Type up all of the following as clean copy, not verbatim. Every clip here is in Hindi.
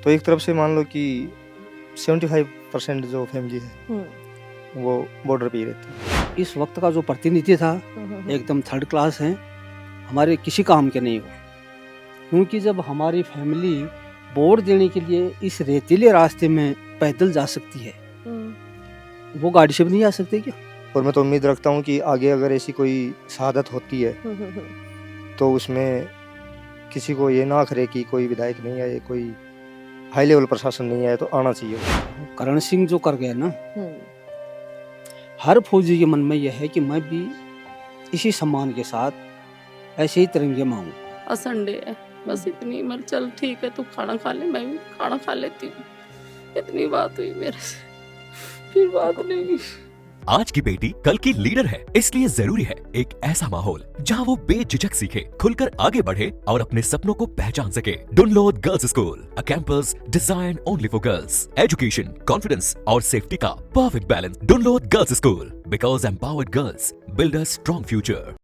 तो एक तरफ से मान लो कि 75% जो फैमिली है वो बॉर्डर पे ही रहती है। इस वक्त का जो प्रतिनिधि था एकदम थर्ड क्लास है, हमारे किसी काम के नहीं हो। क्योंकि जब हमारी फैमिली वोट देने के लिए इस रेतीले रास्ते में पैदल जा सकती है, वो गाड़ी से भी नहीं जा सकती क्या? और मैं तो उम्मीद रखता हूँ कि आगे अगर ऐसी कोई शहादत होती है तो उसमें किसी को ये ना करे कि कोई विधायक नहीं आए, कोई हाई लेवल प्रशासन नहीं आए, तो आना चाहिए। करण सिंह जो कर गए ना, हर फौजी के मन में यह है कि मैं भी इसी सम्मान के साथ ऐसे ही तिरंगे मांगू। आज संडे है, बस इतनी मर चल ठीक है, तू खाना खा ले, मैं भी खाना खा लेती हूँ। इतनी बात हुई मेरे से, फिर बात नहीं। आज की बेटी कल की लीडर है, इसलिए जरूरी है एक ऐसा माहौल जहां वो बेझिझक सीखे, खुलकर आगे बढ़े और अपने सपनों को पहचान सके। Dunlod girls school, a campus design only for girls. Education, confidence और सेफ्टी का perfect balance. Dunlod girls school, because empowered girls build a strong future.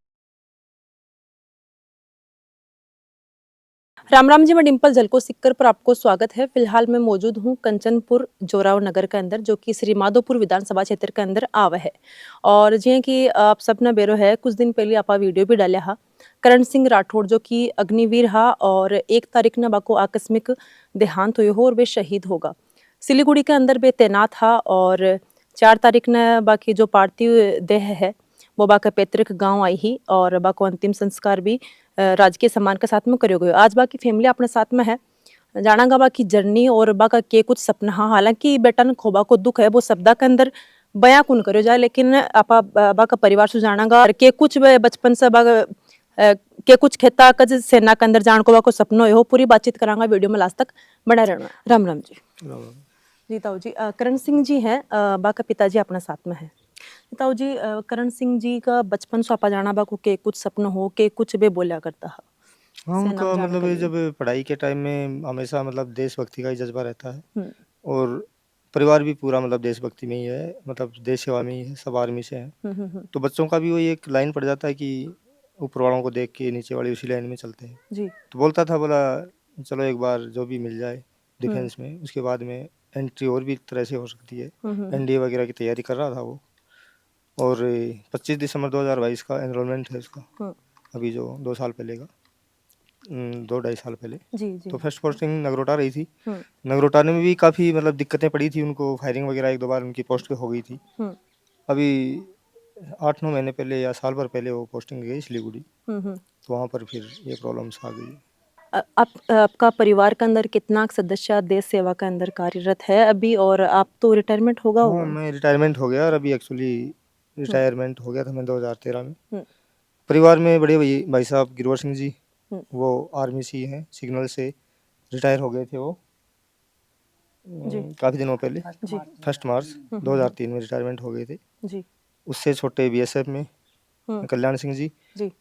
राम राम जी, मैं डिम्पल जलको सिक्कर पर आपको स्वागत है। फिलहाल मैं मौजूद हूँ कंचनपुर जोराव नगर के अंदर, जो कि श्री माधोपुर विधानसभा क्षेत्र के अंदर आवा है। और जियां कि आप सबने बेरो है, कुछ दिन पहले आप वीडियो भी डाला हा करण सिंह राठौड़, जो कि अग्निवीर हा और 1 तारीख न बाको आकस्मिक देहांत हुए हो और वे शहीद होगा। सिलीगुड़ी के अंदर वे तैनात हा और 4 तारीख न बाकी जो पार्थिव देह है वो बाका पैतृक गाँव आई ही और बाको अंतिम संस्कार भी राजकीय सम्मान के साथ में करो गयो। आज बाकी फैमिली अपने साथ में है, जानागा बाकी जर्नी और बाका के कुछ सपना। हाँ, हालांकि बेटा ने खोबा को दुख है वो शब्दा के अंदर बयां कुन करो जाए, लेकिन आपा बाका परिवार से जानागा के कुछ बचपन से बाका के कुछ खेता कज सेना के अंदर जान को बाको सपनो हो। पूरी बातचीत करांगा, वीडियो में लास्ट तक बना रहना। राम राम जी। जी ताऊ जी, करण सिंह जी हैं, बाका पिताजी अपने साथ में है। ताऊ जी, करण सिंह जी का बचपन से आपा जाना बाको के कुछ सपना हो के कुछ बे बोला करता है। हाँ, उनका मतलब ये जब पढ़ाई के टाइम में हमेशा मतलब देशभक्ति का ही जज्बा रहता है और परिवार भी पूरा मतलब देशभक्ति में ही है, मतलब देश सेवा में ही है, सब आर्मी से हैं। तो बच्चों का भी वही एक लाइन पड़ जाता है कि ऊपर वालों को देख के नीचे वाले उसी लाइन में चलते हैं जी। तो बोलता था, बोला चलो एक बार जो भी मिल जाए डिफेंस में, उसके बाद में एंट्री और भी तरह से हो सकती है। एनडीए वगैरह की तैयारी कर रहा था वो, और 25 दिसंबर 2022 का एनरोलमेंट है उसका, अभी जो 2 साल पहले का, 2-2.5 साल पहले। जी। तो फर्स्ट पोस्टिंग नगरोटा रही थी। नगरोटा में भी काफ़ी मतलब दिक्कतें पड़ी थी उनको, फायरिंग वगैरह 1-2 बार उनकी पोस्ट पे हो गई थी। अभी 8-9 महीने पहले या साल भर पहले वो पोस्टिंग गई सिलीगुड़ी, तो वहाँ पर फिर ये प्रॉब्लम्स आ गई। आपका परिवार के अंदर कितना सदस्य देश सेवा के अंदर कार्यरत है अभी, और आप तो रिटायरमेंट होगा? हाँ, मैं रिटायरमेंट हो गया और अभी एक्चुअली रिटायरमेंट हो गया था मैं 2013 में। परिवार में बड़े भाई साहब गिरवर सिंह जी, वो आर्मी से ही हैं, सिग्नल से रिटायर हो गए थे वो काफ़ी दिनों पहले। 1 मार्च 2003 में रिटायरमेंट हो गए थे जी। उससे छोटे बीएसएफ में कल्याण सिंह जी,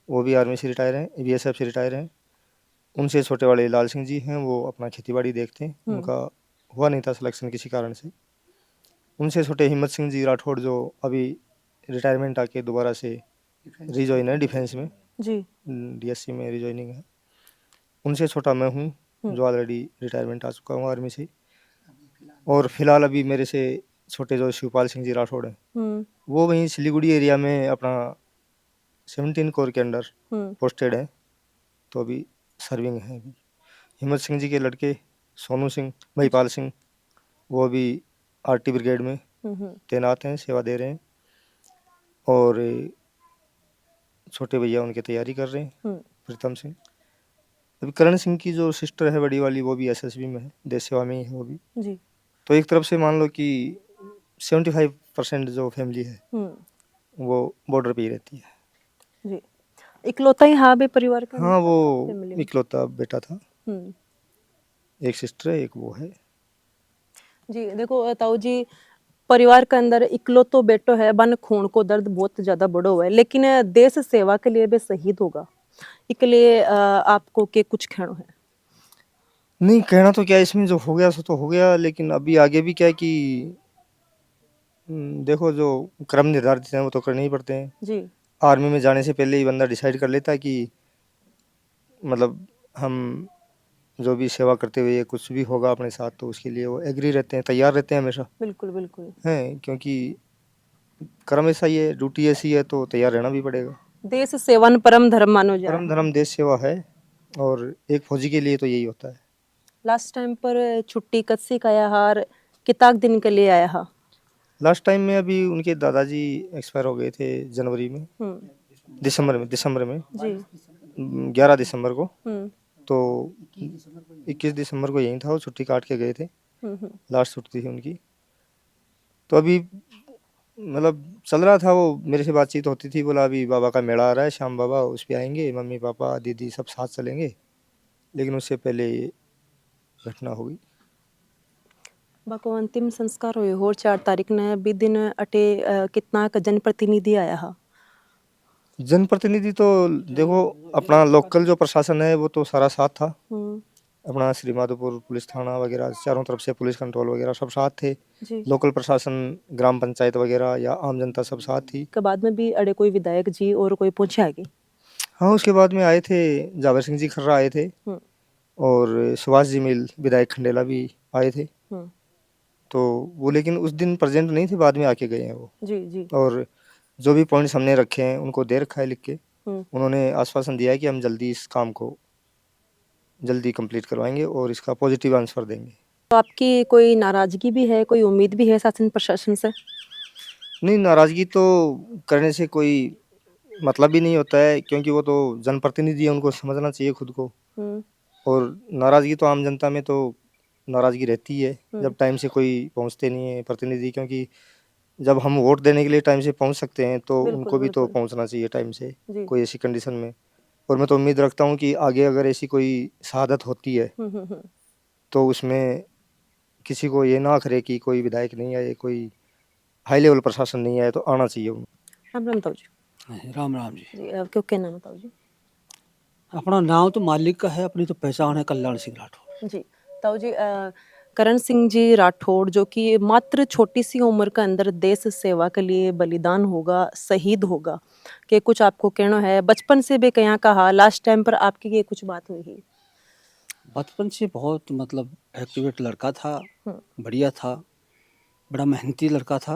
वो भी आर्मी से रिटायर हैं, बीएसएफ से रिटायर हैं। उनसे छोटे वाले लाल सिंह जी हैं, वो अपना खेतीबाड़ी देखते हैं, उनका हुआ नहीं था सिलेक्शन किसी कारण से। उनसे छोटे हिम्मत सिंह जी राठौड़, जो अभी रिटायरमेंट आके दोबारा से रिजॉइन है डिफेंस में जी, डीएससी में रिजॉइनिंग है। उनसे छोटा मैं हूँ, जो ऑलरेडी रिटायरमेंट आ चुका हूँ आर्मी से। और फिलहाल अभी मेरे से छोटे जो शिवपाल सिंह जी राठौड़ हैं, वो वहीं सिलीगुड़ी एरिया में अपना 17 कोर के अंडर पोस्टेड है, तो अभी सर्विंग है। अभी हिम्मत सिंह जी के लड़के सोनू सिंह, महिपाल सिंह, वो अभी आरटी ब्रिगेड में तैनात हैं, सेवा दे रहे हैं। और छोटे भैया उनकी तैयारी कर रहे हैं, प्रीतम सिंह। अभी करण सिंह की जो सिस्टर है बड़ी वाली, वो भी एसएसबी में है, देश सेवा में ही है वो भी जी। तो एक तरफ से मान लो कि 75% जो फैमिली है वो बॉर्डर पे ही रहती है जी। इकलौता ही हाँ बे परिवार का? हाँ, वो इकलौता बेटा था। एक सिस्टर है, एक वो है जी। देखो ताऊ जी, परिवार के अंदर इकलौतो बेटो है, बन खून को दर्द बहुत ज्यादा बड़ो है, लेकिन देश सेवा के लिए भी शहीद होगा। इसलिए आपको के कुछ कहना है? नहीं, कहना तो क्या, इसमें जो हो गया सो तो हो गया, लेकिन अभी आगे भी क्या है कि देखो जो क्रम निर्धारित हैं वो तो करने ही पड़ते हैं जी। आर्मी में जाने से पहले ही बंदा डिसाइड कर लेता है कि मतलब हम जो भी सेवा करते हुए कुछ भी होगा अपने साथ तो उसके लिए वो एग्री रहते हैं, तैयार रहते हैं हमेशा। बिल्कुल बिल्कुल। हैं क्योंकि कर्म ऐसा ही है, ड्यूटी ऐसी है तो तैयार रहना भी पड़ेगा। देश सेवन परम धर्म मानो जाए। परम धर्म देश सेवा है और एक फौजी के लिए तो यही होता है। लास्ट टाइम पर छुट्टी कत्सी का यार किताक दिन के लिए आया हा। लास्ट टाइम में अभी उनके दादाजी एक्सपायर हो गए थे जनवरी में, दिसंबर में जी 11 दिसंबर को। हम्म तो 21 दिसंबर को यही था, वो छुट्टी काट के गए थे, लास्ट छुट्टी थी उनकी। तो अभी मतलब चल रहा था, वो मेरे से बातचीत होती थी, बोला अभी बाबा का मेला आ रहा है, श्याम बाबा, उस पे आएंगे, मम्मी पापा दीदी सब साथ चलेंगे, लेकिन उससे पहले ये घटना हो गई। बाको अंतिम संस्कार हुए और 4 तारीख ने भी दिन अटे कितना का जनप्रतिनिधि आया हा। जनप्रतिनिधि तो देखो अपना लोकल जो प्रशासन है वो तो सारा साथ था, अपना श्री माधोपुर पुलिस थाना वगैरह चारों तरफ से पुलिस कंट्रोल वगैरह सब साथ थे। जी लोकल प्रशासन, ग्राम पंचायत वगैरह या आम जनता सब साथ थी। के बाद में भी अड़े कोई विधायक जी और कोई पहुंचे आगे। हाँ, उसके बाद में आए थे जावेर सिंह जी खर्रा आए थे और सुभाष जी मिल विधायक खंडेला भी आए थे। तो वो लेकिन उस दिन प्रेजेंट नहीं थे, बाद में आके गए हैं वो। जी जी और जो भी पॉइंट्स हमने रखे हैं उनको दे रखा है लिख के। उन्होंने आश्वासन दिया है कि हम जल्दी इस काम को जल्दी कंप्लीट करवाएंगे और इसका पॉजिटिव आंसर देंगे। तो आपकी कोई नाराजगी भी है, कोई उम्मीद भी है शासन प्रशासन से? नहीं, नाराजगी तो करने से कोई मतलब भी नहीं होता है, क्योंकि वो तो जनप्रतिनिधि है, उनको समझना चाहिए खुद को। और नाराजगी तो आम जनता में तो नाराजगी रहती है जब टाइम से कोई पहुंचते नहीं है प्रतिनिधि, क्योंकि जब हम वोट देने के लिए टाइम से पहुंच सकते हैं तो उनको भी तो पहुंचना चाहिए टाइम से कोई ऐसी कंडीशन में। और मैं तो उम्मीद रखता हूं कि आगे अगर ऐसी कोई शहादत होती है तो उसमें किसी को ये ना करे कि कोई विधायक नहीं आए, कोई हाई लेवल प्रशासन नहीं आए, तो आना चाहिए उनको। राम राम ताऊ जी। राम राम जी। जी क्यों क्या नाम है ताऊ जी? अपना नाम तो मालिक का है, अपनी तो पहचान है कल्याण सिंह राठौर। जी ताऊ जी, करण सिंह जी राठौड़ जो कि मात्र छोटी सी उम्र के अंदर देश सेवा के लिए बलिदान होगा, शहीद होगा, कि कुछ आपको कहना है? बचपन से भी कहाँ कहा, लास्ट टाइम पर आपकी ये कुछ बात हुई है? बचपन से बहुत मतलब एक्टिवेट लड़का था, बढ़िया था, बड़ा मेहनती लड़का था।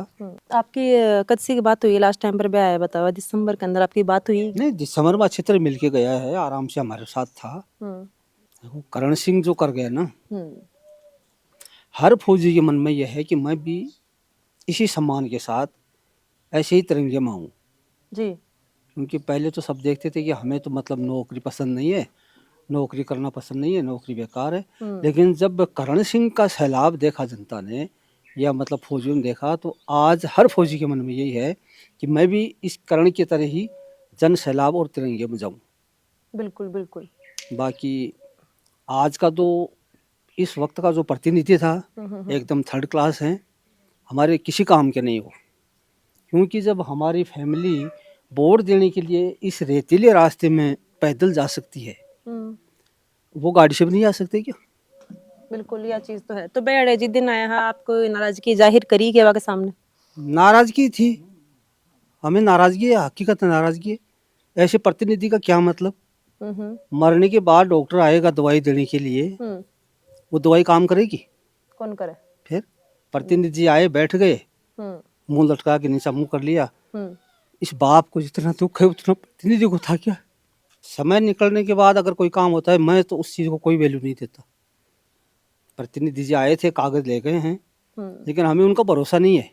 आपकी कद सी की बात हुई लास्ट टाइम पर भी आया बताओ, दिसंबर के अंदर आपकी बात हुई? नहीं, दिसंबर में अच्छी तरह मिल के गया है, आराम से हमारे साथ था। वो करण सिंह जो कर गया ना, हर फौजी के मन में यह है कि मैं भी इसी सम्मान के साथ ऐसे ही तिरंगे में हूँ जी। क्योंकि पहले तो सब देखते थे कि हमें तो मतलब नौकरी पसंद नहीं है, नौकरी करना पसंद नहीं है, नौकरी बेकार है। लेकिन जब करण सिंह का सैलाब देखा जनता ने या मतलब फौजियों ने देखा, तो आज हर फौजी के मन में यही है कि मैं भी इस करण की तरह ही जन सैलाब और तिरंगे में जाऊं। बिल्कुल बिल्कुल। बाकी आज का तो इस वक्त का जो प्रतिनिधि था एकदम थर्ड क्लास है, हमारे किसी काम के नहीं हो। क्योंकि जब हमारी फैमिली वोट देने के लिए इस रेतीले रास्ते में पैदल जा सकती है, वो गाड़ी से भी नहीं जा सकते क्या? बिल्कुल, यह चीज तो है। तो बेड़े जिस दिन आया है आपको नाराजगी जाहिर करी केवा के सामने? नाराजगी थी, हमें नाराजगी है, हकीकत नाराजगी है। ऐसे प्रतिनिधि का क्या मतलब? मरने के बाद डॉक्टर आएगा दवाई देने के लिए, वो दवाई काम करेगी? कौन करे? फिर प्रतिनिधि आए, बैठ गए, मुंह लटका के नीचा मुंह कर लिया। इस बाप को जितना दुख है उतना प्रतिनिधि को था क्या? समय निकलने के बाद अगर कोई काम होता है, मैं तो उस चीज को कोई वैल्यू नहीं देता। प्रतिनिधि जी आए थे, कागज ले गए हैं, लेकिन हमें उनका भरोसा नहीं है।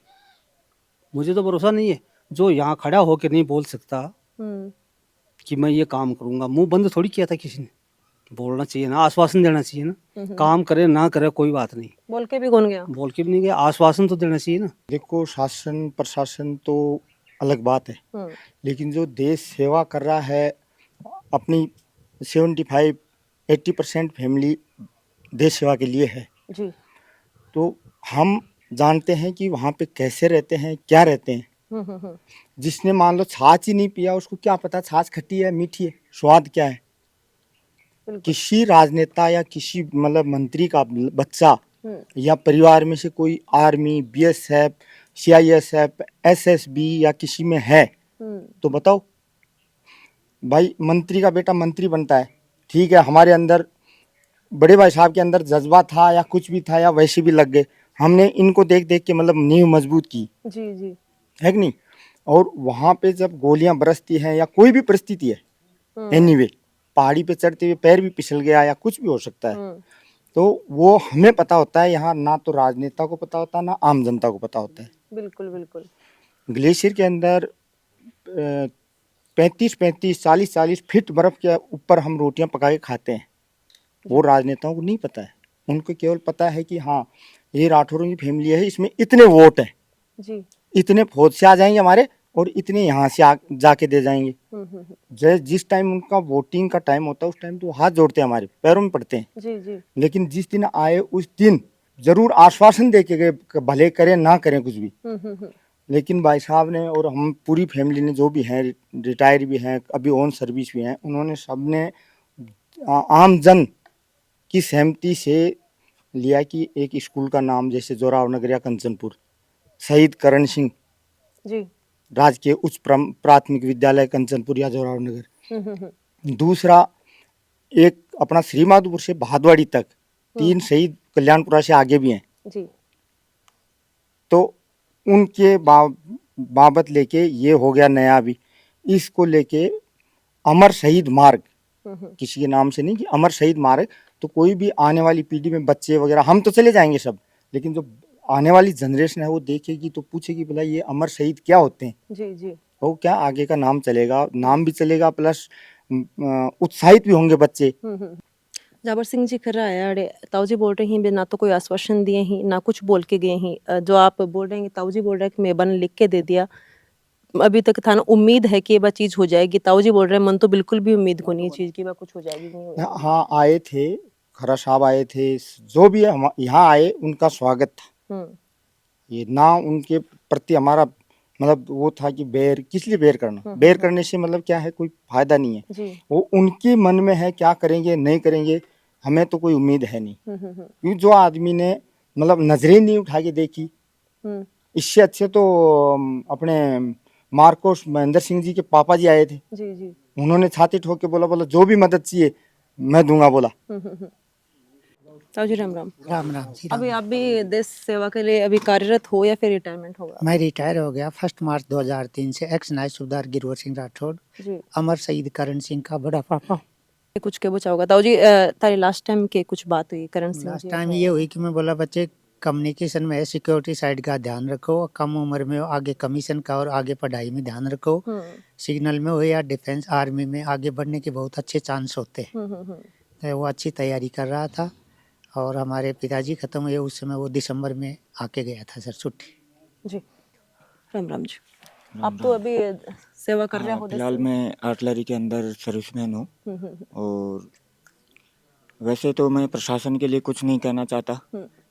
मुझे तो भरोसा नहीं है। जो यहाँ खड़ा होकर नहीं बोल सकता कि मैं ये काम करूंगा, मुंह बंद थोड़ी किया था किसी ने। बोलना चाहिए ना, आश्वासन देना चाहिए ना। काम करे ना करे कोई बात नहीं, बोल के भी कौन गया? बोल के भी नहीं गया, आश्वासन तो देना चाहिए ना। देखो, शासन प्रशासन तो अलग बात है, लेकिन जो देश सेवा कर रहा है, अपनी 75-80% फैमिली देश सेवा के लिए है जी। तो हम जानते हैं कि वहाँ पे कैसे रहते हैं, क्या रहते हैं। जिसने मान लो छाछ ही नहीं पिया, उसको क्या पता छाछ खट्टी है मीठी है, स्वाद क्या है। किसी राजनेता या किसी मतलब मंत्री का बच्चा या परिवार में से कोई आर्मी, बीएसएफ, सीआईएसएफ, एसएसबी या किसी में है तो बताओ भाई, मंत्री का बेटा मंत्री बनता है, ठीक है, हमारे अंदर बड़े भाई साहब के अंदर जज्बा था या कुछ भी था या वैसे भी लग गए। हमने इनको देख देख के मतलब नींव मजबूत की, जी जी। है कि नहीं। और वहां पे जब गोलियां बरसती हैं या कोई भी परिस्थिति है, एनीवे पहाड़ी पे चढ़ते हुए पैर भी फिसल गया या कुछ भी हो सकता है, तो वो हमें पता होता है। यहाँ ना तो राजनेता को पता होता है ना आम जनता को पता होता है। बिल्कुल बिल्कुल। ग्लेशियर के अंदर 35-35 40-40 फीट बर्फ के ऊपर हम रोटियां पका के खाते हैं। वो राजनेताओं को नहीं पता है। उनको केवल पता है कि हाँ ये राठौरों की फैमिली है, इसमें इतने वोट हैं जी। इतने फौज से आ जाएंगे हमारे और इतने यहाँ से जाके दे जाएंगे। जिस टाइम उनका वोटिंग का टाइम होता है उस टाइम तो वो हाथ जोड़ते हैं, हमारे पैरों में पड़ते हैं। जी जी। लेकिन जिस दिन आए उस दिन जरूर आश्वासन दे के गए, भले करें ना करें कुछ भी। लेकिन भाई साहब ने और हम पूरी फैमिली ने जो भी हैं, रिटायर भी हैं, अभी ऑन सर्विस भी हैं, उन्होंने सबने आम जन की सहमति से लिया कि एक स्कूल का नाम जैसे जोरावर नगर या कंचनपुर, शहीद करण सिंह जी। राजकीय उच्च प्राथमिक विद्यालय कंचनपुर या जोरावर नगर। दूसरा एक अपना श्री माधोपुर से भादवाड़ी तक 3 शहीद कल्याणपुरा से आगे भी हैं। जी। तो उनके बाबत लेके ये हो गया नया। भी इसको लेके अमर शहीद मार्ग, किसी के नाम से नहीं कि अमर शहीद मार्ग, तो कोई भी आने वाली पीढ़ी में बच्चे वगैरह, हम तो चले जाएंगे सब, लेकिन जो आने वाली जनरेशन है वो देखेगी तो पूछेगी भला ये अमर शहीद क्या होते हैं। जी जी। वो क्या आगे का नाम चलेगा, नाम भी चलेगा प्लस उत्साहित भी होंगे बच्चे। जाबर सिंह जी खरा है अड़े ताऊ जी बोल रहे हैं बे ना तो कोई आश्वासन दिए ही ना कुछ बोल के गए ही, जो आप बोल रहे हैं ताऊ जी बोल रहे हैं कि मेबा ने लिख के दे दिया, अभी तक था ना उम्मीद है कि ये बात चीज हो जाएगी। ताऊ जी बोल रहे हैं मन तो बिल्कुल भी उम्मीद को नहीं है चीज की, बात कुछ हो जाएगी नहीं होगी। हाँ आए थे, खरा साहब आए थे, जो भी है यहाँ आए उनका स्वागत था। ये ना उनके प्रति हमारा मतलब वो था कि बैर किस लिए बैर करना, बैर करने से मतलब क्या है, कोई फायदा नहीं है जी। वो उनके मन में है, क्या करेंगे नहीं करेंगे हमें तो कोई उम्मीद है नहीं। क्योंकि जो आदमी ने मतलब नजरें नहीं उठा के देखी, इससे अच्छे तो अपने मार्कोस महेंद्र सिंह जी के पापा जी आए थे। जी जी। उन्होंने छाती ठोक के बोला बोला जो भी मदद चाहिए मैं दूंगा बोला। ताऊ जी राम राम। राम राम जी। अभी आप भी देश सेवा के लिए अभी कार्यरत हो या फिर रिटायरमेंट होगा? मैं रिटायर हो गया 1 मार्च 2003 से। एक्स नायब सूबेदार गिरवर सिंह राठौड़, जी। अमर शहीद करण सिंह का बड़ा पापा। कुछ के बचा होगा ताऊ जी, तारी लास्ट टाइम के कुछ बात हुई करण सिंह लास्ट जी? टाइम ये हुई कि मैं बोला बच्चे कम्युनिकेशन में सिक्योरिटी साइड का ध्यान रखो, कम उम्र में हो आगे कमीशन का और आगे पढ़ाई में ध्यान रखो, सिग्नल में हो या डिफेंस आर्मी में आगे बढ़ने के बहुत अच्छे चांस होते हैं। तो वो अच्छी तैयारी कर रहा था और हमारे पिताजी खत्म हुए उस समय, वो दिसंबर में आके गया था सर छुट्टी। जी राम राम जी। आप तो अभी सेवा कर रहे हो? फिलहाल मैं आर्टिलरी के अंदर सर्विसमैन हूँ। और वैसे तो मैं प्रशासन के लिए कुछ नहीं कहना चाहता,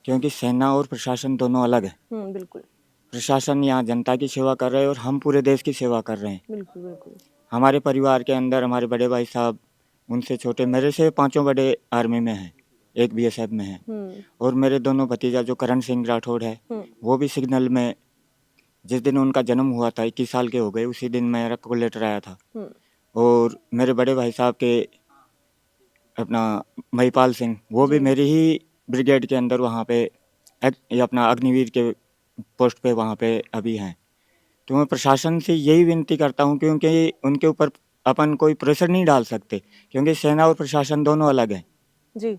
क्योंकि सेना और प्रशासन दोनों अलग है। बिल्कुल प्रशासन यहाँ जनता की सेवा कर रहे हैं और हम पूरे देश की सेवा कर रहे हैं। बिल्कुल बिल्कुल। हमारे परिवार के अंदर हमारे बड़े भाई साहब, उनसे छोटे, मेरे से 5 बड़े आर्मी में हैं, एक BSF में है। और मेरे दोनों भतीजा जो करण सिंह राठौड़ है वो भी सिग्नल में, जिस दिन उनका जन्म हुआ था 21 साल के हो गए, उसी दिन मेरा कॉल लेटर आया था। और मेरे बड़े भाई साहब के अपना महिपाल सिंह, वो भी मेरी ही ब्रिगेड के अंदर वहाँ पे अपना अग्निवीर के पोस्ट पे वहाँ पे अभी हैं। तो मैं प्रशासन से यही विनती करता हूँ, क्योंकि उनके ऊपर अपन कोई प्रेशर नहीं डाल सकते, क्योंकि सेना और प्रशासन दोनों अलग हैं जी।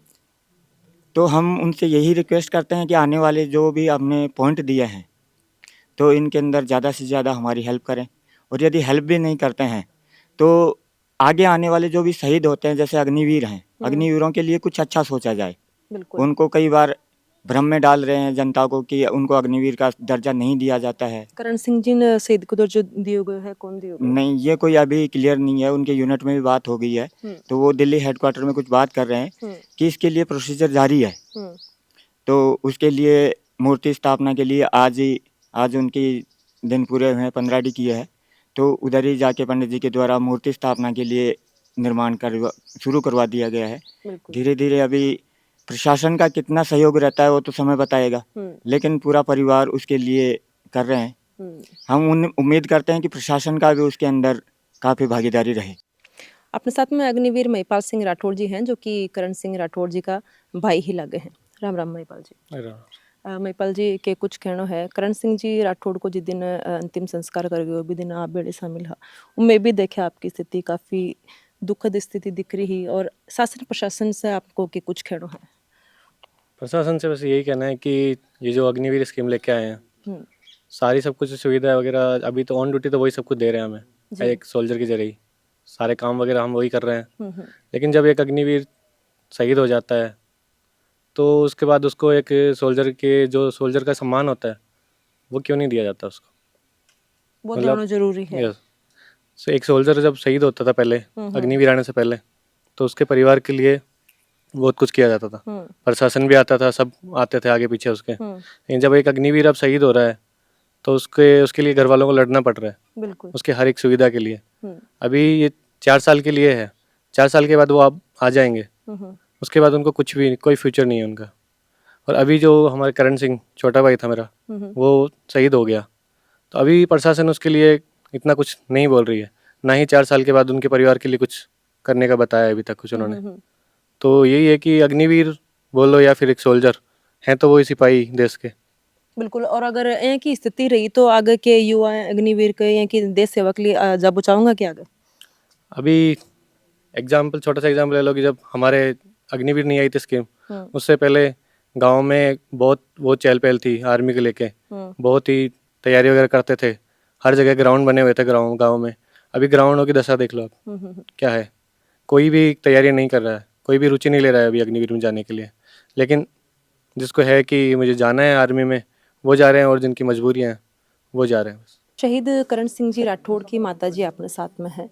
तो हम उनसे यही रिक्वेस्ट करते हैं कि आने वाले जो भी हमने पॉइंट दिए हैं तो इनके अंदर ज़्यादा से ज़्यादा हमारी हेल्प करें। और यदि हेल्प भी नहीं करते हैं तो आगे आने वाले जो भी शहीद होते हैं, जैसे अग्निवीर हैं, अग्निवीरों के लिए कुछ अच्छा सोचा जाए। उनको कई बार भ्रम में डाल रहे हैं जनता को कि उनको अग्निवीर का दर्जा नहीं दिया जाता है। करण सिंह जी ने शहीद को दर्जा दिए गए है, कौन दिए गए? नहीं, ये कोई अभी क्लियर नहीं है, उनके यूनिट में भी बात हो गई है तो वो दिल्ली हेडक्वार्टर में कुछ बात कर रहे हैं कि इसके लिए प्रोसीजर जारी है। तो उसके लिए मूर्ति स्थापना के लिए आज उनकी दिन पूरे हुए, 15 किए हैं, तो उधर ही जाके पंडित जी के द्वारा मूर्ति स्थापना के लिए निर्माण शुरू करवा दिया गया है। धीरे धीरे अभी प्रशासन का कितना सहयोग रहता है वो तो समय बताएगा, लेकिन पूरा परिवार उसके लिए कर रहे हैं। हम उम्मीद करते हैं कि प्रशासन का भी उसके अंदर काफ़ी भागीदारी रहे। अपने साथ में अग्निवीर महिपाल सिंह राठौड़ जी हैं, जो कि करण सिंह राठौड़ जी का भाई ही लगे हैं। राम राम महिपाल जी। महिपाल जी के कुछ कहना है करण सिंह जी राठौड़ को जिस दिन अंतिम संस्कार कर गए भी दिन आप बेड़े शामिल हा मैं भी देखे आपकी स्थिति काफ़ी दुखद स्थिति दिख रही और शासन प्रशासन से आपको के कुछ कहना है? प्रशासन से बस यही कहना है कि ये जो अग्निवीर स्कीम लेके आए हैं, सारी सब कुछ सुविधा वगैरह अभी तो ऑन ड्यूटी तो वही सब कुछ दे रहे हैं हमें एक सोल्जर की जरिए, सारे काम वगैरह हम वही कर रहे हैं। लेकिन जब एक अग्निवीर शहीद हो जाता है तो उसके बाद उसको एक सोल्जर का सम्मान होता है वो क्यों नहीं दिया जाता उसको? वो दोनों जरूरी है। एक सोल्जर जब शहीद होता था पहले अग्निवीर आने से पहले तो उसके परिवार के लिए बहुत कुछ किया जाता था, प्रशासन भी आता था, सब आते थे आगे पीछे उसके। लेकिन जब एक अग्निवीर अब शहीद हो रहा है तो उसके लिए घर वालों को लड़ना पड़ रहा है, बिल्कुल उसके हर एक सुविधा के लिए। अभी ये 4 साल के लिए है, 4 साल के बाद वो अब आ जाएंगे, उसके बाद उनको कुछ भी कोई फ्यूचर नहीं है उनका। और अभी जो हमारे करण सिंह छोटा भाई था मेरा वो शहीद हो गया तो अभी प्रशासन उसके लिए इतना कुछ नहीं बोल रही है, ना ही 4 साल के बाद उनके परिवार के लिए कुछ करने का बताया अभी तक कुछ उन्होंने। तो यही है कि अग्निवीर बोलो या फिर एक सोल्जर हैं तो वो सिपाही देश के। बिल्कुल। और अगर यहाँ की स्थिति रही तो आगे के युवा अग्निवीर के यहाँ की देश सेवा के लिए जा बचाऊंगा क्या आगे? अभी छोटा सा एग्जाम्पल ले लो कि जब हमारे अग्निवीर नहीं आई थी स्कीम उससे पहले गांव में बहुत चहल पहल थी आर्मी के लेके, बहुत ही तैयारी वगैरह करते थे, हर जगह ग्राउंड बने हुए थे गाँव में। अभी ग्राउंडों की दशा देख लो आप क्या है, कोई भी तैयारी नहीं कर रहा है, कोई भी रुचि नहीं ले रहा है अभी अग्निवीर में जाने के लिए। लेकिन जिसको है कि मुझे जाना है आर्मी में वो जा रहे हैं और जिनकी मजबूरियां हैं वो जा रहे हैं। शहीद करण सिंह जी राठौड़ की माता जी अपने साथ में है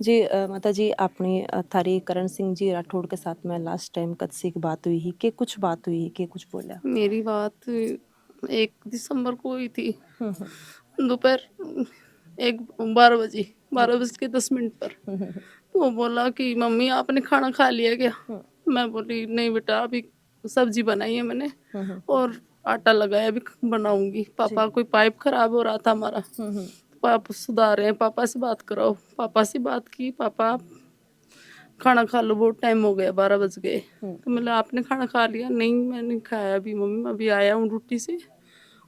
जी। माता जी आपने थारी करण सिंह जी राठौड़ के साथ में लास्ट टाइम कद से बात हुई ही के कुछ बात हुई के कुछ बोला? मेरी बात 1 दिसंबर को हुई थी दोपहर 12:10 पर। वो बोला कि मम्मी आपने खाना खा लिया क्या? मैं बोली नहीं बेटा अभी सब्जी बनाई है मैंने और आटा लगाया अभी बनाऊंगी। पापा कोई पाइप खराब हो रहा था हमारा, पापा सुधार रहे हैं, पापा से बात कराओ। पापा से बात की, पापा खाना खा लो बहुत टाइम हो गया 12 बज गए। तो मतलब आपने खाना खा लिया? नहीं मैंने खाया अभी मम्मी, अभी आया हूँ ड्यूटी से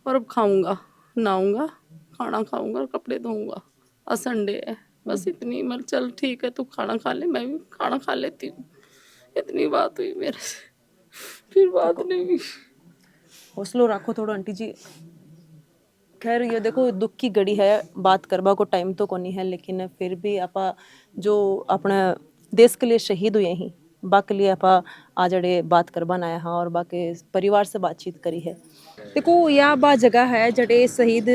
और अब खाऊंगा, नहाऊंगा, खाना खाऊंगा और कपड़े धोऊंगा, आज संडे है। बस इतनी। मैं चल ठीक है तू खाना खा ले, मैं भी खाना खा लेती हूँ। इतनी बात हुई मेरे से, फिर बात नहीं हुई। हौसलो रखो थोड़ा आंटी जी। खैर ये देखो दुख की घड़ी है, बात करवा को टाइम तो कोनी है, लेकिन फिर भी आपा जो अपने देश के लिए शहीद हुए ही बाके लिए आपा आज जड़े बात करवान आया हाँ और बाके परिवार से बातचीत करी है। देखो यह बा जगह है जड़े शहीद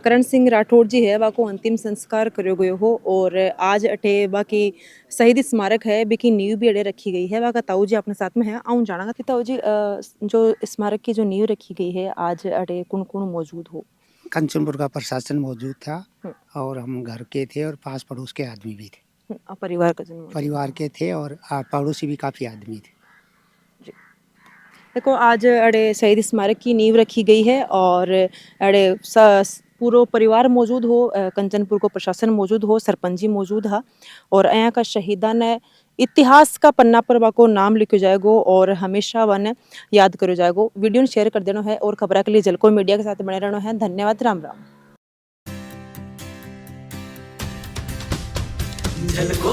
करण सिंह राठौड़ जी है वाको अंतिम संस्कार करो गयो हो और आज अठे बाकी शहीद स्मारक है बिकी नींव भी अड़े रखी गई है। वाका ताऊ जी अपने साथ में है, आऊँ जाना कि ताऊ जी जो स्मारक की जो नींव रखी गई है आज अड़े कौन कौन मौजूद हो? कंचनपुर का प्रशासन मौजूद था और हम घर के थे और पास पड़ोस के आदमी भी थे, परिवार के थे और पड़ोसी भी काफ़ी आदमी थे। देखो आज अड़े शहीद स्मारक की नींव रखी गई है और अड़े पूरा परिवार मौजूद हो, कंचनपुर को प्रशासन मौजूद हो, सरपंच जी मौजूद हा और यहाँ का शहीदा ने इतिहास का पन्ना पर वाको नाम लिखो जाएगो और हमेशा वन याद करो जाएगो। वीडियो शेयर कर देना है और खबर के लिए जलको मीडिया के साथ बने रहना है। धन्यवाद। राम राम। झलको